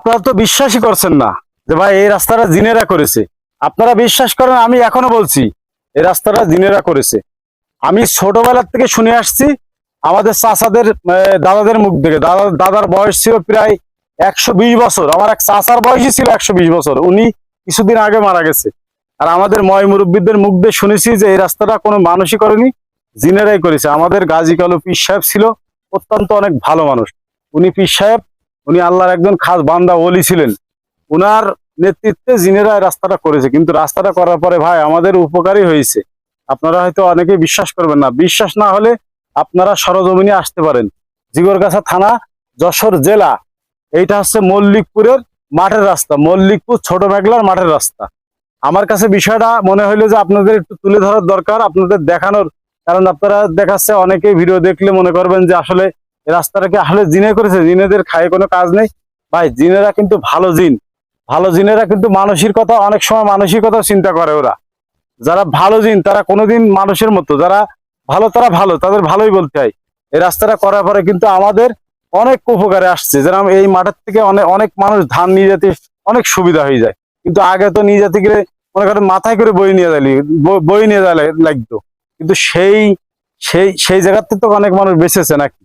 আপনারা তো বিশ্বাসই করছেন না যে ভাই এই রাস্তাটা জিনেরা করেছে। আপনারা বিশ্বাস করেন, আমি এখনো বলছি এই রাস্তাটা জিনেরা করেছে। আমি ছোটবেলার থেকে শুনে আসছি আমাদের চাচাদের দাদাদের মুখ থেকে। দাদার বয়স ছিল প্রায় 120 বছর। আমার এক চাচার বয়সই ছিল 120 বছর, উনি কিছুদিন আগে মারা গেছে। আর আমাদের ময় মুরব্বীদের মুখ দিয়ে শুনেছি যে এই রাস্তাটা কোনো মানুষই করেনি, জিনেরাই করেছে। আমাদের গাজী কালু পীর সাহেব ছিল অত্যন্ত অনেক ভালো মানুষ। উনি পীর সাহেব, উনি আল্লাহর একজন খাস বান্দা ওলি ছিলেন। উনার নেতৃত্বে জিনেরা এই রাস্তাটা করেছে। কিন্তু রাস্তাটা করার পরে ভাই আমাদের উপকারই হয়েছে। আপনারা হয়তো অনেকেই বিশ্বাস করবেন না। বিশ্বাস না হলে আপনারা সরজমিনে আসতে পারেন। জিগরগাছা থানা, যশোর জেলা। এইটা হচ্ছে মল্লিকপুরের মাঠের রাস্তা, মল্লিকপুর ছোট মেঘলার মাঠের রাস্তা। আমার কাছে বিষয়টা মনে হইলো যে আপনাদের একটু তুলে ধরার দরকার, আপনাদের দেখানোর। কারণ আপনারা দেখাচ্ছে অনেকেই ভিডিও দেখলে মনে করবেন যে আসলে এই রাস্তাটাকে আসলে জিনে করেছে, জিনেদের খায় কোনো কাজ নেই। ভাই জিনেরা কিন্তু ভালো জিন, ভালো জিনেরা কিন্তু মানুষের কথা অনেক সময় মানসিক কথা চিন্তা করে। ওরা যারা ভালো জিন তারা কোনোদিন মানুষের মতো, যারা ভালো তারা ভালো, তাদের ভালোই বলতে হয়। এই রাস্তাটা করার পরে কিন্তু আমাদের অনেক উপকারে আসছে। যেরকম এই মাঠের থেকে অনেক অনেক মানুষ ধান নিয়ে যেতে অনেক সুবিধা হয়ে যায়। কিন্তু আগে তো নিয়ে যেতে গেলে মনে করেন মাথায় করে বই নিয়ে যাই, বই নিয়ে যাওয়া লাগতো। কিন্তু সেই সেই সেই জায়গাতে তো অনেক মানুষ বেঁচেছে নাকি।